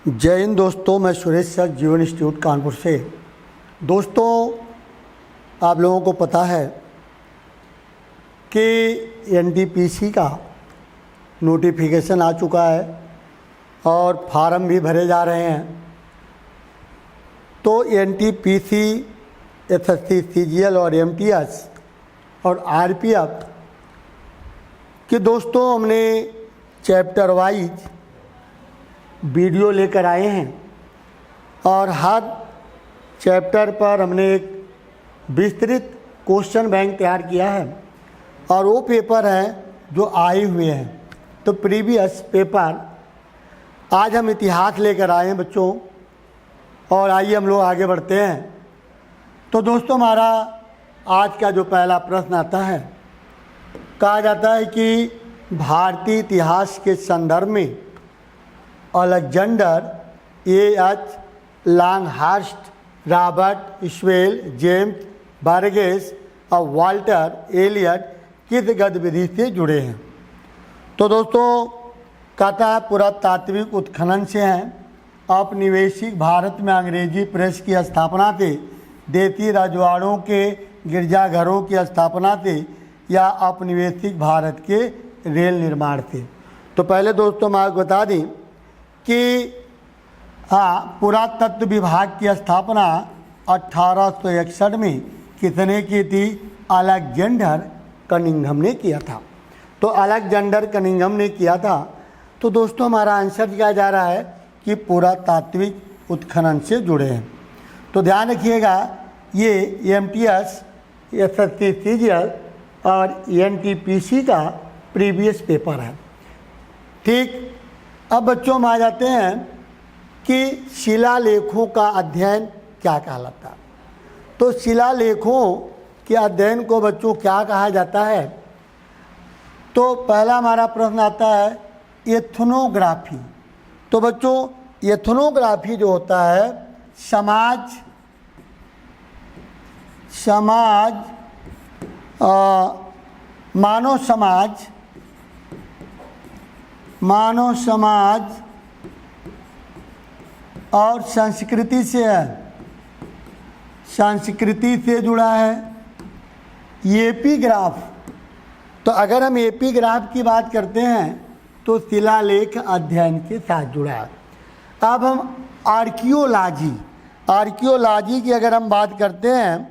जय हिंद दोस्तों, मैं सुरेश सर जीवन इंस्टीट्यूट कानपुर से। दोस्तों, आप लोगों को पता है कि एनटीपीसी का नोटिफिकेशन आ चुका है और फार्म भी भरे जा रहे हैं। तो एनटीपीसी, एसएससी, सीजीएल और एमटीएस और आरपीएफ के दोस्तों हमने चैप्टर वाइज वीडियो लेकर आए हैं और हर चैप्टर पर हमने एक विस्तृत क्वेश्चन बैंक तैयार किया है और वो पेपर हैं जो आए हुए हैं। तो प्रीवियस पेपर आज हम इतिहास लेकर आए हैं बच्चों, और आइए हम लोग आगे बढ़ते हैं। तो दोस्तों, हमारा आज का जो पहला प्रश्न आता है, कहा जाता है कि भारतीय इतिहास के संदर्भ में Alexander H Longhurst, Robert swell, James Burgess और वाल्टर एलियट किस गतिविधि से जुड़े हैं? तो दोस्तों, कहता है पुरातात्विक उत्खनन से हैं, औपनिवेशिक भारत में अंग्रेजी प्रेस की स्थापना से, देसी रजवाड़ों के गिरजाघरों की स्थापना से, या औपनिवेशिक भारत के रेल निर्माण से। तो पहले दोस्तों मैं आपको बता दें कि पुरातत्व विभाग की स्थापना 1861 में किसने की थी? अलेक्जेंडर कनिंघम ने किया था। तो अलेक्जेंडर कनिंघम ने किया था। तो दोस्तों, हमारा आंसर दिया जा रहा है कि पुरातात्विक उत्खनन से जुड़े हैं। तो ध्यान रखिएगा, ये एमटीएस, एसएससी, सीजीएल और एनटीपीसी का प्रीवियस पेपर है। ठीक, अब बच्चों हम आ जाते हैं कि शिलालेखों का अध्ययन क्या कहलाता है। तो शिलालेखों के अध्ययन को बच्चों क्या कहा जाता है? तो पहला हमारा प्रश्न आता है एथनोग्राफी। तो बच्चों, एथनोग्राफी जो होता है मानव समाज और संस्कृति से है, संस्कृति से जुड़ा है। एपिग्राफ, तो अगर हम एपिग्राफ की बात करते हैं तो शिलालेख अध्ययन के साथ जुड़ा है। अब हम आर्कियोलॉजी की अगर हम बात करते हैं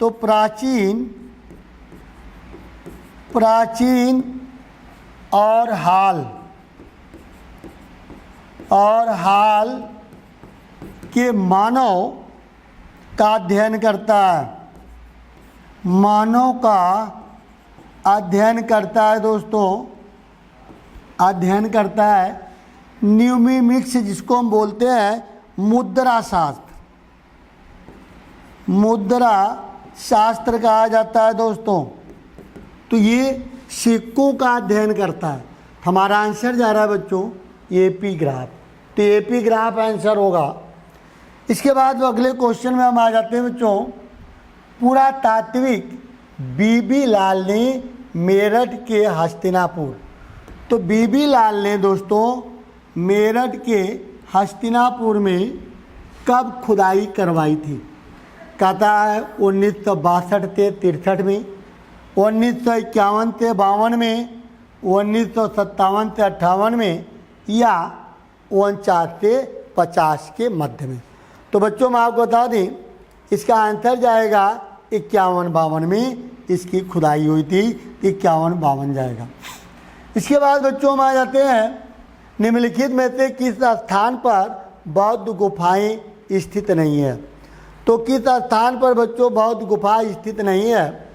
तो प्राचीन और हाल के मानव का अध्ययन करता है। मानव का अध्ययन करता है दोस्तों, अध्ययन करता है न्यूमिमिक्स, जिसको हम बोलते हैं मुद्रा शास्त्र कहा जाता है दोस्तों। तो ये सिक्कों का अध्ययन करता है। हमारा आंसर जा रहा है बच्चों एपिग्राफ। तो एपिग्राफ आंसर होगा। इसके बाद अगले क्वेश्चन में हम आ जाते हैं बच्चों, पुरातात्विक बीबी लाल ने मेरठ के हस्तिनापुर। तो बीबी लाल ने दोस्तों मेरठ के हस्तिनापुर में कब खुदाई करवाई थी? कहता है 1962 से 63 में, 1951 से 52 में, 1957 से 58 में, या 49 से 50 के मध्य में। तो बच्चों मैं आपको बता दें, इसका आंसर जाएगा 51-52 में इसकी खुदाई हुई थी। 51-52 जाएगा। इसके बाद बच्चों हम आ जाते हैं, निम्नलिखित में से किस स्थान पर बौद्ध गुफाएं स्थित नहीं है? तो किस स्थान पर बच्चों बौद्ध गुफा स्थित नहीं है?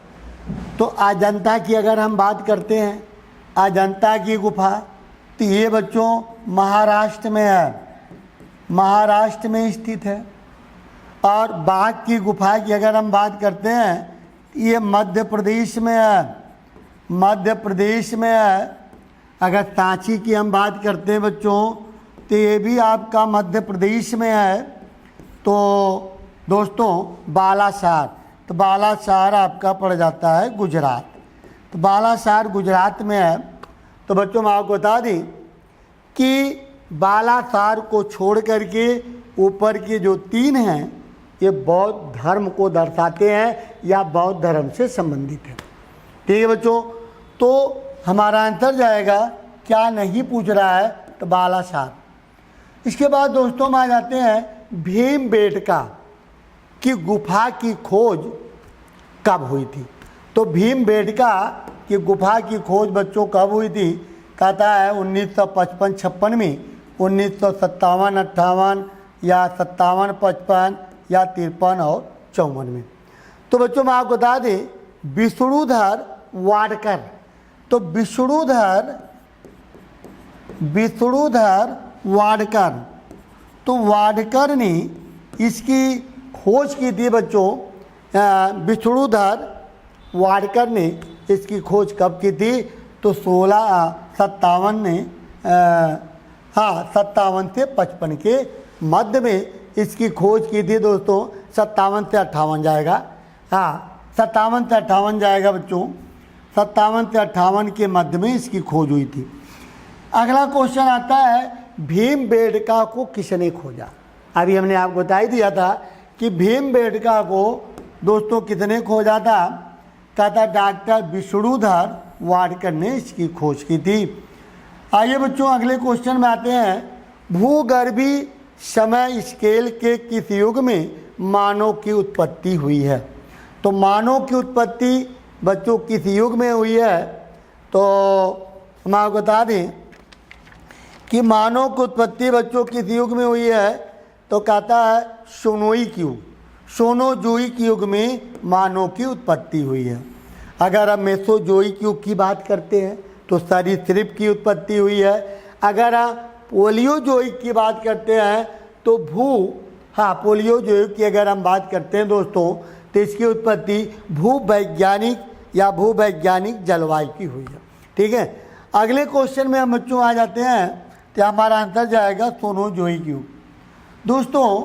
तो अजंता की अगर हम बात करते हैं, अजंता की गुफा, तो ये बच्चों महाराष्ट्र में है, महाराष्ट्र में स्थित है। और बाघ की गुफा की अगर हम बात करते हैं, ये मध्य प्रदेश में है, मध्य प्रदेश में है। अगर सांची की हम बात करते हैं बच्चों, तो ये भी आपका मध्य प्रदेश में है। तो दोस्तों बालासार, तो बालासार आपका पड़ जाता है गुजरात। तो बालासार गुजरात में है। तो बच्चों मैं आपको बता दें कि बालासार को छोड़ करके ऊपर के जो 3 हैं ये बौद्ध धर्म को दर्शाते हैं या बौद्ध धर्म से संबंधित है। ठीक है बच्चों, तो हमारा आंसर जाएगा क्या नहीं पूछ रहा है तो बालासार। इसके बाद दोस्तों हम आ जाते हैं भीमबेटका की गुफा की खोज कब हुई थी। तो भीमबेटका की गुफा की खोज बच्चों कब हुई थी, कहता है 1955-56 में, 1957-58 या 57-55 या 53 और 54 में। तो बच्चों मैं आपको बता दें विष्णुधर वाडकर, तो विष्णुधर वाडकर, तो वाडकर ने इसकी खोज की थी बच्चों। विष्णुधर वाडकर ने इसकी खोज कब की थी तो 1657 में, 57 से 55 के मध्य में इसकी खोज की थी दोस्तों। 57 से 58 जाएगा, 57 से 58 जाएगा बच्चों, 57 से 58 के मध्य में इसकी खोज हुई थी। अगला क्वेश्चन आता है भीमबेटका को किसने खोजा। अभी हमने आपको बता ही दिया था कि भीमबेटका को दोस्तों किसने खोजा था, कहता डॉक्टर विष्णुधर वाडकर ने इसकी खोज की थी। आइए बच्चों अगले क्वेश्चन में आते हैं भूगर्भी समय स्केल के किस युग में मानव की उत्पत्ति हुई है। तो मानव की उत्पत्ति बच्चों किस युग में हुई है, तो हम आपको बता दें कि मानव की उत्पत्ति बच्चों किस युग में हुई है, तो कहता है सोनोइक युग, सोनोजोइक युग में मानव की उत्पत्ति हुई है। अगर हम मेसोजोइक युग की बात करते हैं तो सरीसृप की उत्पत्ति हुई है। अगर हम पोलियोजोइक की बात करते हैं तो पोलियोजोइक की अगर हम बात करते हैं दोस्तों तो इसकी उत्पत्ति भूवैज्ञानिक या भूवैज्ञानिक जलवायु की हुई है। ठीक है, अगले क्वेश्चन में हम बच्चों आ जाते हैं तो हमारा आंसर जाएगा सोनोजोइक युग। दोस्तों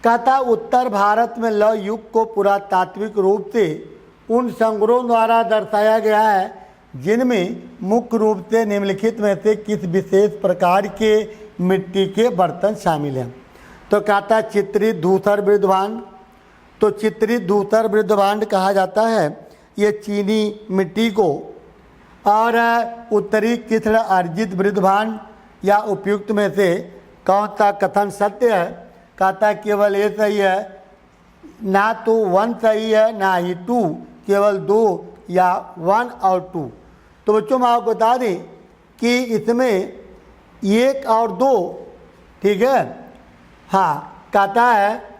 कहता उत्तर भारत में लौह युग को पुरातात्विक रूप से उन संग्रहों द्वारा दर्शाया गया है जिनमें मुख्य रूप से निम्नलिखित में से किस विशेष प्रकार के मिट्टी के बर्तन शामिल हैं। तो कहता चित्रित धूसर वृद्धभांड, तो चित्रित धूसर वृद्धभांड कहा जाता है ये चीनी मिट्टी को, और उत्तरी कृष्ण अर्जित वृद्धभांड या उपयुक्त में से कौन सा कथन सत्य है, कहता केवल ये सही है, ना तो 1 सही है ना ही 2, केवल 2 या 1 और 2। तो बच्चों मैं आपको बता दें कि इसमें 1 और 2, ठीक है, कहता है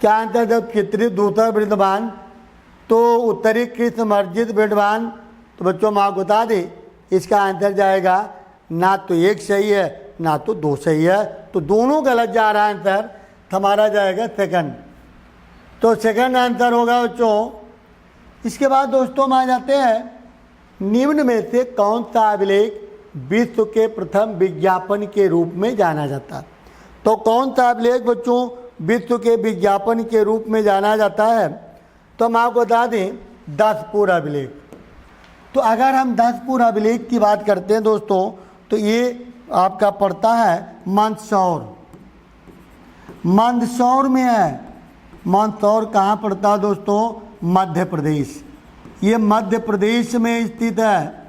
क्या आंसर जब चित्रित धूसर वृद्धभांड तो उत्तरी कृष्ण अर्जित वृद्धभांड। तो बच्चों मैं आपको बता दें इसका आंसर जाएगा ना तो 1 सही है ना तो 2 सही है, तो दोनों गलत जा रहा है आंसर, हमारा जाएगा सेकंड। तो सेकंड आंसर होगा बच्चों। इसके बाद दोस्तों हम आ जाते हैं निम्न में से कौन सा अभिलेख विश्व के प्रथम विज्ञापन के रूप में जाना जाता है। तो कौन सा अभिलेख बच्चों विश्व के विज्ञापन के रूप में जाना जाता है, तो हम आपको बता दें 10 अभिलेख। तो अगर हम 10 अभिलेख की बात करते हैं दोस्तों तो ये आपका पड़ता है मंदसौर, मंदसौर में है। मंदसौर कहाँ पड़ता है दोस्तों, मध्य प्रदेश, ये मध्य प्रदेश में स्थित है,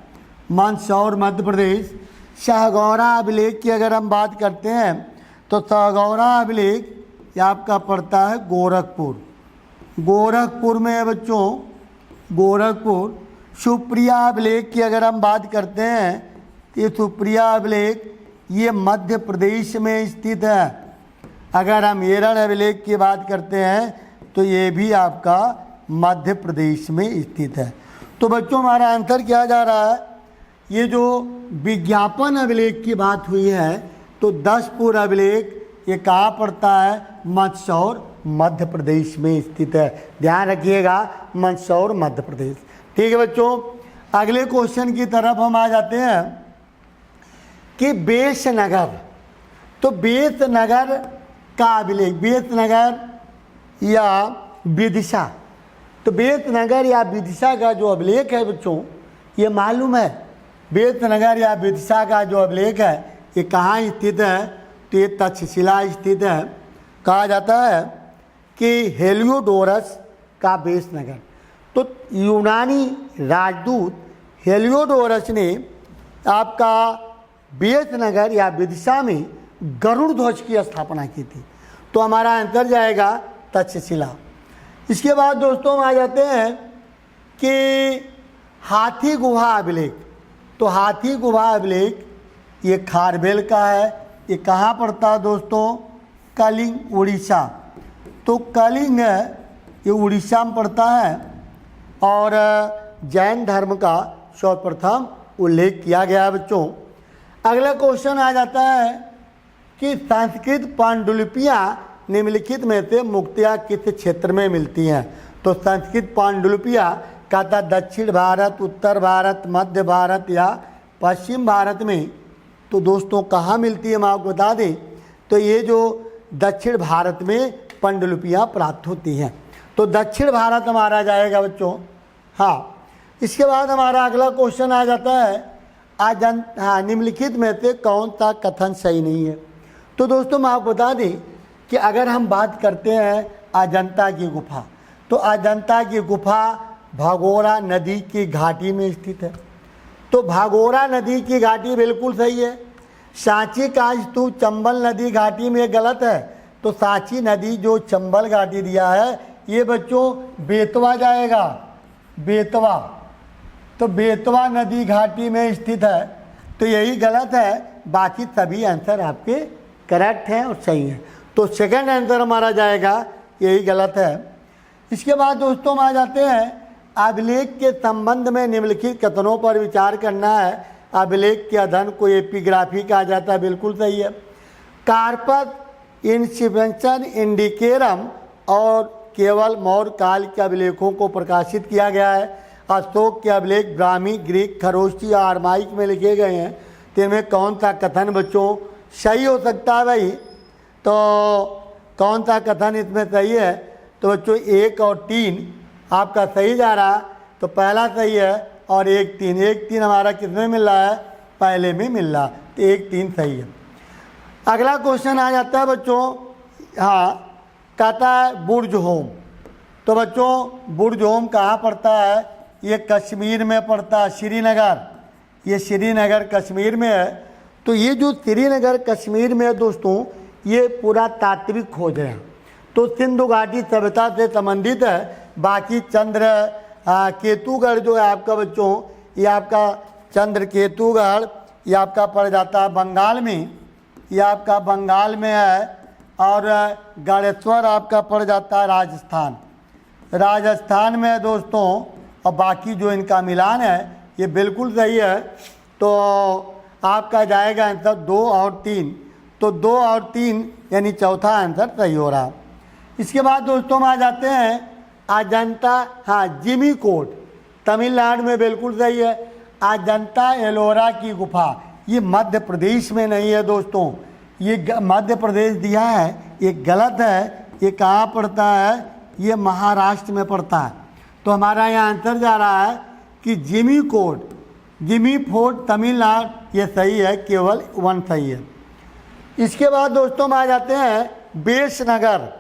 मंदसौर मध्य प्रदेश। शाहगौरा अभिलेख की अगर हम बात करते हैं तो शाहगौरा अभिलेख ये आपका पड़ता है गोरखपुर, गोरखपुर में है बच्चों, गोरखपुर। सुप्रिया अभिलेख की अगर हम बात करते हैं ये सुप्रिया अभिलेख ये मध्य प्रदेश में स्थित है। अगर हम एरन अभिलेख की बात करते हैं तो ये भी आपका मध्य प्रदेश में स्थित है। तो बच्चों हमारा आंसर क्या जा रहा है, ये जो विज्ञापन अभिलेख की बात हुई है तो 10 अभिलेख ये कहाँ पड़ता है, मंदसौर मध्य प्रदेश में स्थित है। ध्यान रखिएगा मंदसौर मध्य प्रदेश। ठीक है बच्चों, अगले क्वेश्चन की तरफ हम आ जाते हैं कि बेसनगर। तो बेसनगर का अभिलेख, बेसनगर या विदिशा, तो बेसनगर या विदिशा का जो अभिलेख है बच्चों ये मालूम है बेतनगर या विदिशा का जो अभिलेख है ये कहाँ स्थित है, तो ये तक्षशिला स्थित है। कहा जाता है कि हेलियोडोरस का बेसनगर, तो यूनानी राजदूत हेलियोडोरस ने आपका बेसनगर या विदिशा में गरुड़ ध्वज की स्थापना की थी। तो हमारा आंसर जाएगा तक्षशिला। इसके बाद दोस्तों हम आ जाते हैं कि हाथी गुहा अभिलेख। तो हाथी गुहा अभिलेख ये खारबेल का है। ये कहाँ पड़ता है दोस्तों, कलिंग उड़ीसा। तो कलिंग है ये उड़ीसा में पड़ता है और जैन धर्म का सर्वप्रथम उल्लेख किया गया है बच्चों। अगला क्वेश्चन आ जाता है कि संस्कृत पांडुलिपियाँ निम्नलिखित में से मुख्यतः किस क्षेत्र में मिलती हैं। तो संस्कृत पांडुलिपियाँ कहता दक्षिण भारत, उत्तर भारत, मध्य भारत या पश्चिम भारत में। तो दोस्तों कहाँ मिलती है हम आपको बता दें, तो ये जो दक्षिण भारत में पांडुलिपियाँ प्राप्त होती हैं। तो दक्षिण भारत हमारा जाएगा बच्चों। हाँ, इसके बाद हमारा अगला क्वेश्चन आ जाता है निम्नलिखित में से कौन सा कथन सही नहीं है। तो दोस्तों मैं आपको बता दें कि अगर हम बात करते हैं अजंता की गुफा, तो अजंता की गुफा भागोरा नदी की घाटी में स्थित है। तो भागोरा नदी की घाटी बिल्कुल सही है। सांची का स्तूप चंबल नदी घाटी में गलत है। तो सांची नदी जो चंबल घाटी दिया है ये बच्चों बेतवा जाएगा, बेतवा। तो बेतवा नदी घाटी में स्थित है, तो यही गलत है। बाकी सभी आंसर आपके करेक्ट हैं और सही हैं। तो सेकंड आंसर हमारा जाएगा, यही गलत है। इसके बाद दोस्तों हम आ जाते हैं अभिलेख के संबंध में निम्नलिखित कथनों पर विचार करना है। अभिलेख के अध्ययन को एपिग्राफी कहा जाता है, बिल्कुल सही है। कार्पस इंस्क्रिप्शन इंडिकेरम और केवल मौर्य काल के अभिलेखों को प्रकाशित किया गया है। अशोक के अभिलेख ब्राह्मी, ग्रीक, खरोष्टी और आरमाइक में लिखे गए हैं। तो इनमें कौन सा कथन बच्चों सही हो सकता है भाई, तो कौन सा कथन इसमें सही है। तो बच्चों 1 और 3 आपका सही जा रहा। तो पहला सही है और 1, 3। 1, 3 हमारा किसमें मिल रहा है, पहले में मिल रहा। तो 1, 3 सही है। अगला क्वेश्चन आ जाता है बच्चों, हाँ कहता है बुर्ज होम। तो बच्चों बुर्ज होम कहाँ पड़ता है, ये कश्मीर में पड़ता है, श्रीनगर। ये श्रीनगर कश्मीर में है। तो ये जो श्रीनगर कश्मीर में है दोस्तों, ये पूरा तात्विक खोज है। तो सिंधु घाटी सभ्यता से संबंधित है। बाकी चंद्र केतुगढ़ जो है आपका बच्चों, ये आपका चंद्र केतुगढ़ ये आपका पड़ जाता है बंगाल में, ये आपका बंगाल में है। और गणेश्वर आपका पड़ जाता है राजस्थान, राजस्थान में है दोस्तों। और बाकी जो इनका मिलान है ये बिल्कुल सही है। तो आपका जाएगा आंसर 2 और 3। तो 2 और 3 यानी चौथा आंसर सही हो रहा। इसके बाद दोस्तों हम आ जाते हैं अजंता, हाँ जिमी कोट तमिलनाडु में बिल्कुल सही है। अजंता एलोरा की गुफा ये मध्य प्रदेश में नहीं है दोस्तों, ये मध्य प्रदेश दिया है, ये गलत है। ये कहाँ पड़ता है, ये महाराष्ट्र में पड़ता है। तो हमारा यहाँ आंसर जा रहा है कि जिमी कोट, जिमी फोर्ट तमिलनाडु ये सही है, केवल 1 सही है। इसके बाद दोस्तों हम आ जाते हैं बेसनगर।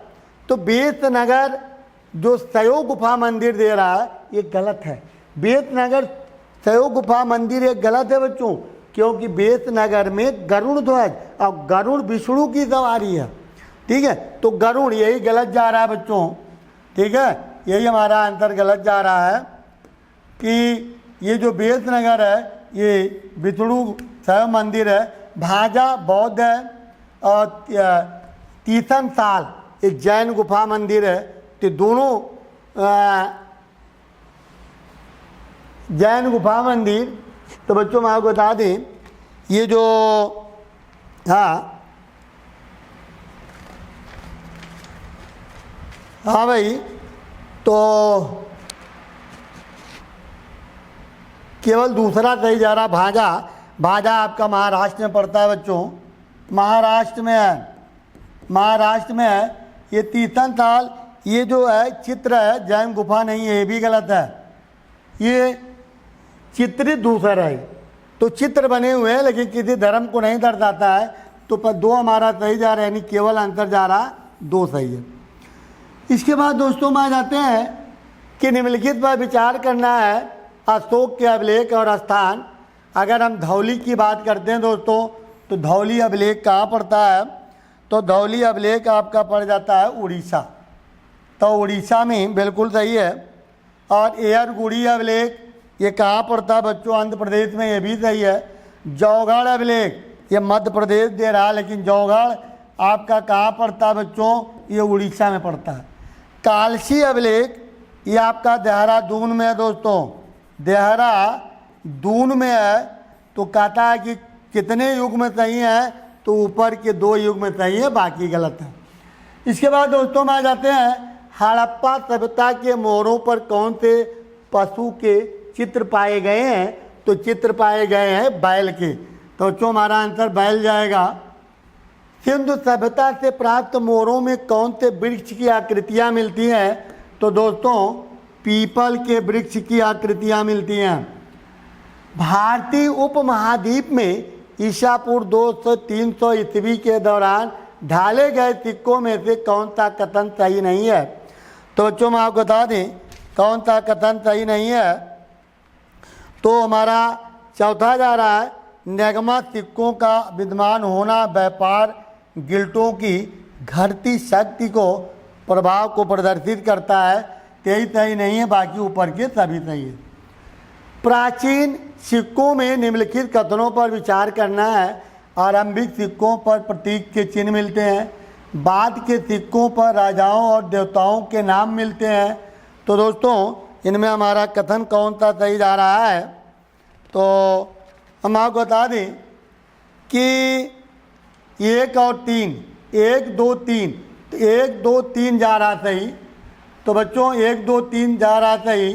तो बेसनगर जो सयो गुफा मंदिर दे रहा है ये गलत है। बेसनगर सयो गुफा मंदिर ये गलत है बच्चों, क्योंकि बेसनगर में गरुड़ ध्वज और गरुड़ विष्णु की सवारी है। ठीक है, तो गरुड़ यही गलत जा रहा है बच्चों। ठीक है, यही हमारा आंसर गलत जा रहा है कि ये जो बेसनगर है ये विष्णु शैव मंदिर है। भाजा बौद्ध है और तीसम साल एक जैन गुफा मंदिर है। तो दोनों जैन गुफा मंदिर, तो बच्चों मैं आपको बता दें ये जो हाँ भाई, तो केवल दूसरा सही जा रहा। भाजा, भाजा आपका महाराष्ट्र में पड़ता है बच्चों, महाराष्ट्र में है, महाराष्ट्र में है। ये तीर्थन ताल ये जो है चित्र है, जैन गुफा नहीं है, ये भी गलत है। ये चित्रित दूसरा है। तो चित्र बने हुए हैं लेकिन किसी धर्म को नहीं दर्शाता है, तो पर 2 हमारा सही जा रहा है, यानी केवल आंसर जा रहा 2 सही है। इसके बाद दोस्तों में आ जाते हैं कि निम्नलिखित पर विचार करना है अशोक के अभिलेख और स्थान। अगर हम धौली की बात करते हैं दोस्तों, तो धौली अभिलेख कहाँ पड़ता है? तो धौली अभिलेख आपका पड़ जाता है उड़ीसा, तो उड़ीसा में बिल्कुल सही है। और एयरगुड़ी अभिलेख ये कहाँ पड़ता है बच्चों? आंध्र प्रदेश में, ये भी सही है। जौगढ़ अभिलेख ये मध्य प्रदेश दे रहा है, लेकिन जौगढ़ आपका कहाँ पड़ता है बच्चों? ये उड़ीसा में पड़ता है। कालसी अभिलेख ये आपका देहरादून में है दोस्तों, देहरादून में है। तो कहता है कि कितने युग में सही है? तो ऊपर के 2 युग में सही है, बाकी गलत है। इसके बाद दोस्तों में आ जाते हैं हड़प्पा सभ्यता के मोहरों पर कौन से पशु के चित्र पाए गए हैं? तो चित्र पाए गए हैं बैल के, तो बच्चों हमारा आंसर बैल जाएगा। सिंधु सभ्यता से प्राप्त मोहरों में कौन से वृक्ष की आकृतियाँ मिलती हैं? तो दोस्तों पीपल के वृक्ष की आकृतियाँ मिलती हैं। भारतीय उपमहाद्वीप में ईसा पूर्व 200-300 ईस्वी के दौरान ढाले गए सिक्कों में से कौन सा कथन सही नहीं है? तो बच्चों मैं आपको बता दें कौन सा कथन सही नहीं है। तो हमारा चौथा जा रहा है नगमा सिक्कों का विद्यमान होना व्यापार गिल्टों की घटती शक्ति को प्रभाव को प्रदर्शित करता है, यही सही नहीं है, बाकी ऊपर के सभी सही है। प्राचीन सिक्कों में निम्नलिखित कथनों पर विचार करना है। आरंभिक सिक्कों पर प्रतीक के चिन्ह मिलते हैं, बाद के सिक्कों पर राजाओं और देवताओं के नाम मिलते हैं। तो दोस्तों इनमें हमारा कथन कौन सा सही जा रहा है? तो हम आपको बता दें कि 1 और 3, 1 2 3, तो 1 2 3 जा रहा सही। तो बच्चों 1 2 3 जा रहा सही,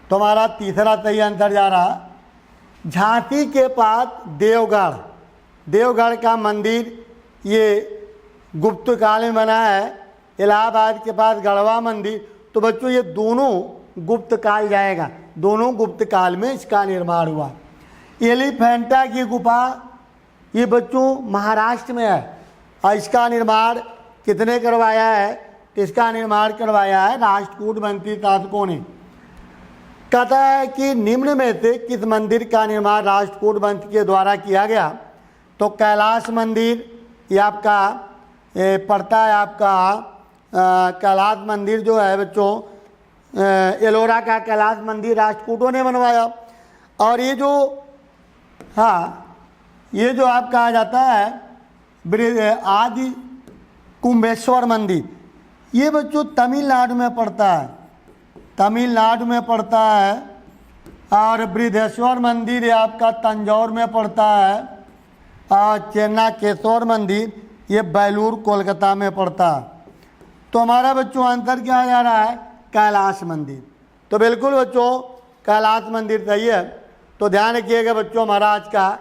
तो हमारा तीसरा सही आंसर जा रहा। झांसी के पास देवगढ़, देवगढ़ का मंदिर ये गुप्त काल में बना है। इलाहाबाद के पास गढ़वा मंदिर, तो बच्चों ये दोनों गुप्त काल जाएगा, दोनों गुप्त काल में इसका निर्माण हुआ। एलिफेंटा की गुफा ये बच्चों महाराष्ट्र में है, और इसका निर्माण कितने करवाया है? तो इसका निर्माण करवाया है राष्ट्रकूट वंशी शासकों ने। कहता है कि निम्न में से किस मंदिर का निर्माण राष्ट्रकूट वंश के द्वारा किया गया? तो कैलाश मंदिर ये आपका पड़ता है, आपका कैलाश मंदिर जो है बच्चों, एलोरा का कैलाश मंदिर राष्ट्रकूटों ने बनवाया। और ये जो ये जो आपका आ जाता है आदि कुंभेश्वर मंदिर, ये बच्चों तमिलनाडु में पड़ता है, तमिलनाडु में पड़ता है। और बृहदेश्वर मंदिर ये आपका तंजौर में पड़ता है। और चेन्नाकेश्वर मंदिर ये बेलूर कोलकाता में पड़ता है। तो हमारा बच्चों आंसर क्या जा रहा है? कैलाश मंदिर। तो बिल्कुल बच्चों कैलाश मंदिर सही है। तो ध्यान रखिएगा बच्चों, हमारा आज का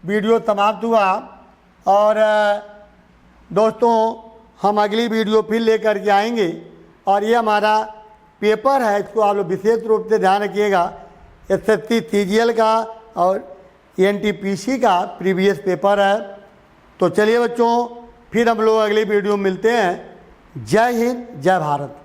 वीडियो समाप्त हुआ। और दोस्तों हम अगली वीडियो फिर लेकर के आएंगे, और ये हमारा पेपर है, इसको आप लोग विशेष रूप से ध्यान रखिएगा। SSC CGL का और NTPC का प्रीवियस पेपर है। तो चलिए बच्चों फिर हम लोग अगली वीडियो में मिलते हैं। जय हिंद, जय भारत।